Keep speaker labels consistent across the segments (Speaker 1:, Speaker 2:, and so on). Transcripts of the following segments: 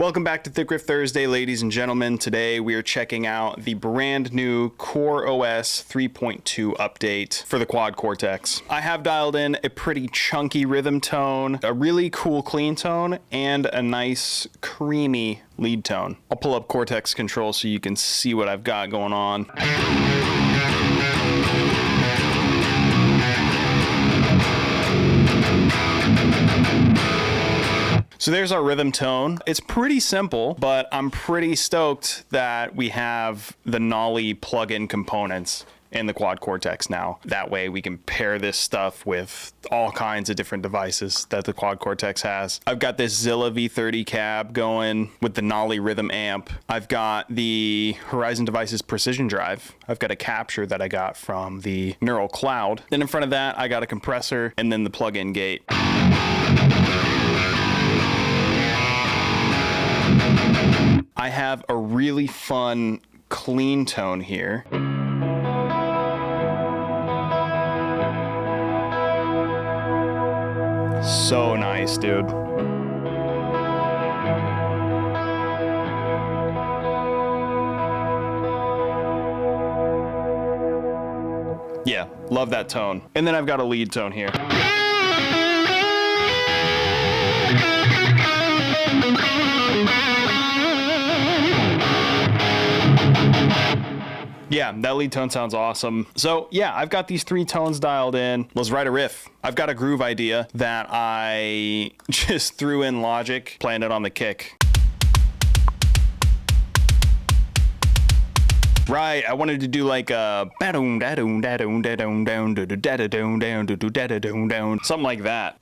Speaker 1: Welcome back to Riff Thursday, ladies and gentlemen. Today we are checking out the brand new corOS 3.2 update for the Quad Cortex. I have dialed in a pretty chunky rhythm tone, a really cool clean tone, and a nice creamy lead tone. I'll pull up Cortex control so you can see what I've got going on. So there's our rhythm tone. It's pretty simple, but I'm pretty stoked that we have the Nolly plugin components in the Quad Cortex now. That way we can pair this stuff with all kinds of different devices that the Quad Cortex has. I've got this Zilla V30 cab going with the Nolly rhythm amp. I've got the Horizon Devices Precision Drive. I've got a capture that I got from the Neural Cloud. Then in front of that, I got a compressor and then the plug-in gate. I have a really fun clean tone here. So nice, dude. Yeah, love that tone. And then I've got a lead tone here. Yeah, that lead tone sounds awesome. So yeah, I've got these three tones dialed in. Let's write a riff. I've got a groove idea that I just threw in Logic, playing it on the kick. Right, I wanted to do like a something like that.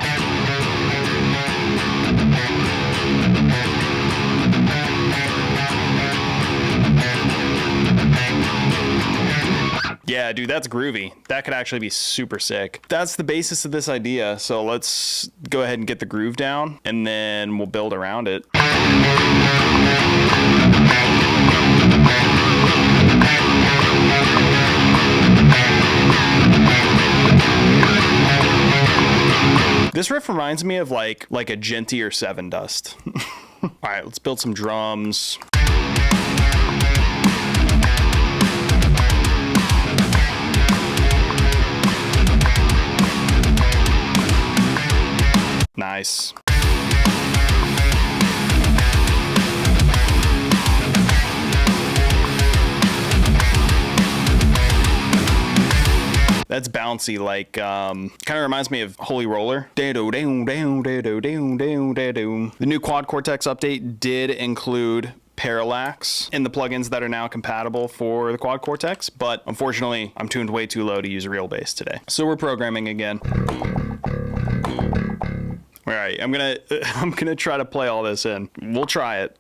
Speaker 1: Yeah, dude, that's groovy. That could actually be super sick. That's the basis of this idea. So let's go ahead and get the groove down and then we'll build around it. This riff reminds me of like a Genty or Seven Dust. All right, let's build some drums. Nice. That's bouncy, like kind of reminds me of Holy Roller. The new Quad Cortex update did include parallax in the plugins that are now compatible for the Quad Cortex, but unfortunately I'm tuned way too low to use real bass today. So we're programming again. All right, I'm gonna try to play all this in. We'll try it.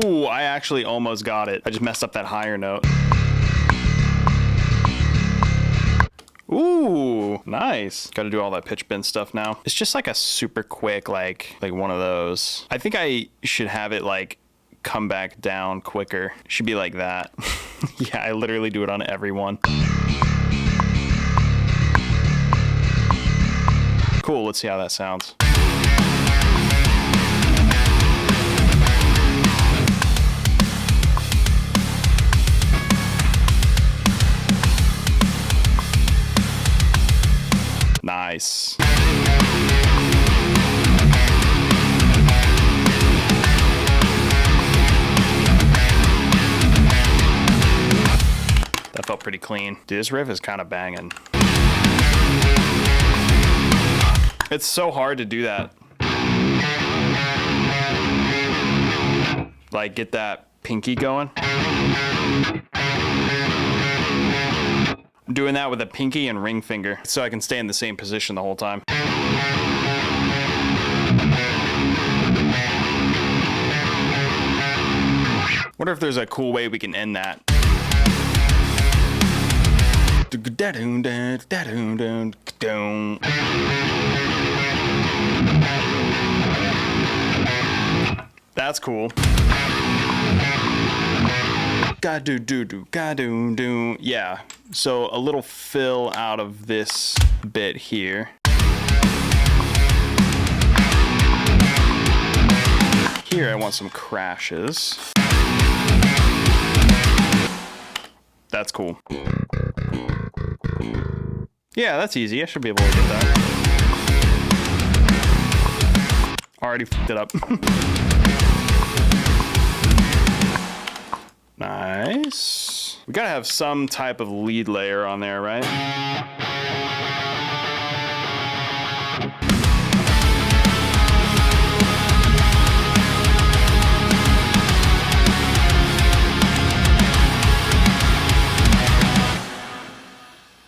Speaker 1: Ooh, I actually almost got it. I just messed up that higher note. Ooh, nice. Got to do all that pitch bend stuff now. It's just like a super quick, like one of those. I think I should have it like come back down quicker. Should be like that. Yeah, I literally do it on every one. Cool, let's see how that sounds. Nice. That felt pretty clean. Dude, this riff is kind of banging. It's so hard to do that. Like, get that pinky going. I'm doing that with a pinky and ring finger so I can stay in the same position the whole time. Wonder if there's a cool way we can end that. That's cool. Yeah, so a little fill out of this bit here. here I want some crashes. That's cool. Yeah, that's easy. I should be able to get that. Already fucked it up. Nice. We gotta have some type of lead layer on there, right?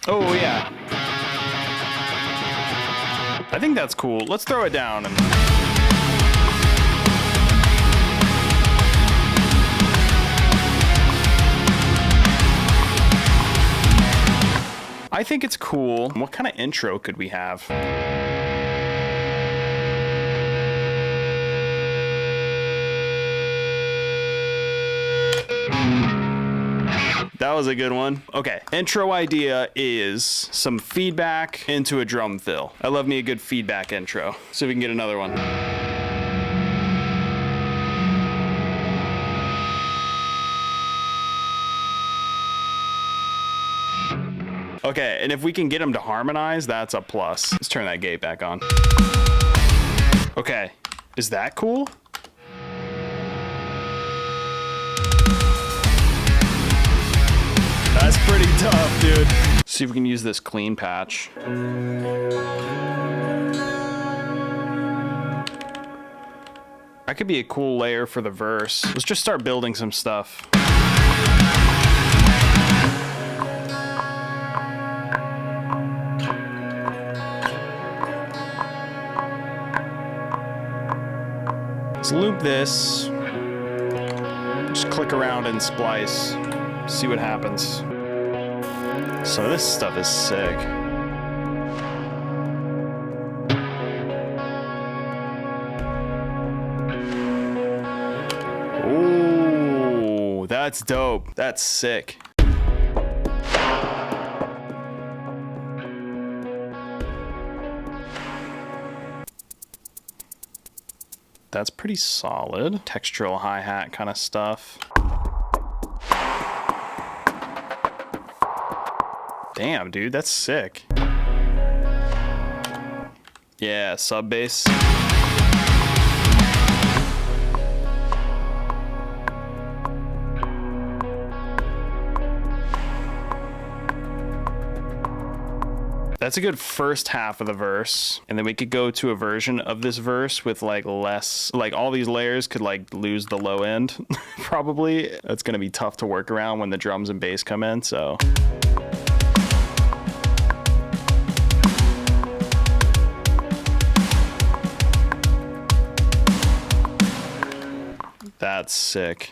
Speaker 1: Oh, yeah. I think that's cool. Let's throw it down. I think it's cool. What kind of intro could we have? That was a good one. Okay, intro idea is some feedback into a drum fill. I love me a good feedback intro. See if we can get another one. Okay, and if we can get them to harmonize, that's a plus. Let's turn that gate back on. Okay, is that cool? That's pretty tough, dude. See if we can use this clean patch. That could be a cool layer for the verse. Let's just start building some stuff. Let's loop this. Just click around and splice. See what happens. So this stuff is sick. Ooh, that's dope. That's sick. That's pretty solid. Textural hi-hat kind of stuff. Damn, dude, that's sick. Yeah, sub bass. That's a good first half of the verse. And then we could go to a version of this verse with like less, like all these layers could like lose the low end, probably. That's gonna be tough to work around when the drums and bass come in, so. That's sick.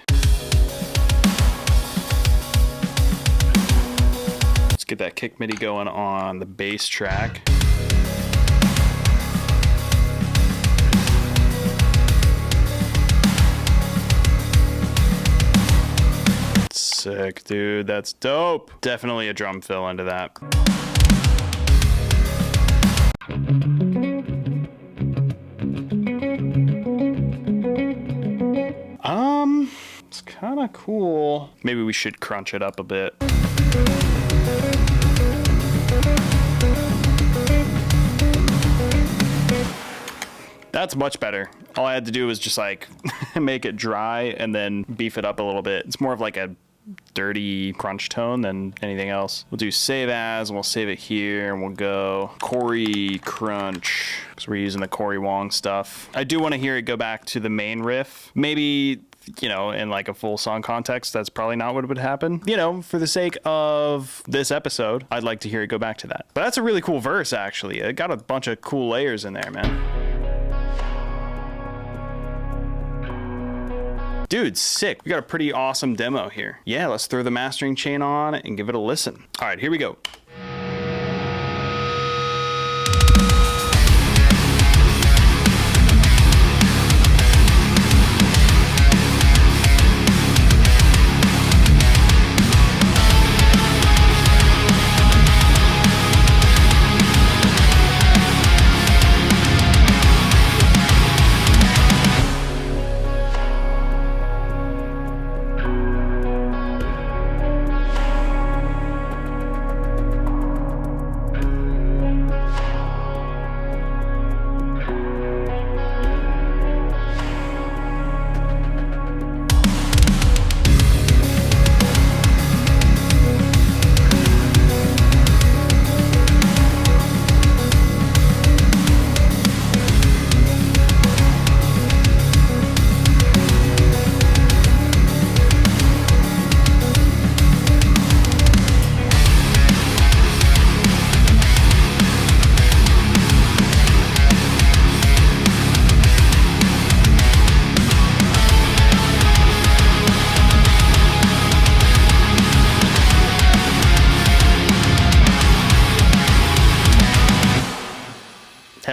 Speaker 1: Let's get that kick MIDI going on the bass track. Sick, dude. That's dope. Definitely a drum fill into that. It's kind of cool. Maybe we should crunch it up a bit. That's much better. All I had to do was just like make it dry and then beef it up a little bit. It's more of like a dirty crunch tone than anything else. We'll do save as, and we'll save it here, and we'll go Corey Crunch, because we're using the Corey Wong stuff. I do want to hear it go back to the main riff. Maybe, you know, in like a full song context, that's probably not what would happen. You know, for the sake of this episode, I'd like to hear it go back to that. But that's a really cool verse, actually. It got a bunch of cool layers in there, man. Dude, sick. We got a pretty awesome demo here. Yeah, let's throw the mastering chain on and give it a listen. All right, here we go.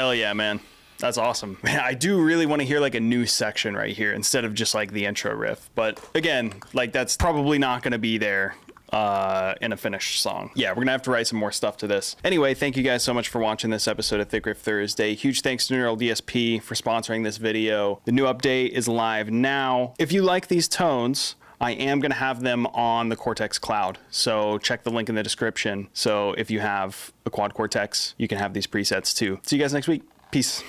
Speaker 1: Hell yeah, man. That's awesome. Man, I do really want to hear like a new section right here instead of just like the intro riff. But again, like that's probably not going to be there in a finished song. Yeah, we're gonna have to write some more stuff to this. Anyway, thank you guys so much for watching this episode of Thick Riff Thursday. Huge thanks to Neural DSP for sponsoring this video. The new update is live now. If you like these tones, I am going to have them on the Cortex cloud. So check the link in the description. So if you have a Quad Cortex, you can have these presets too. See you guys next week. Peace.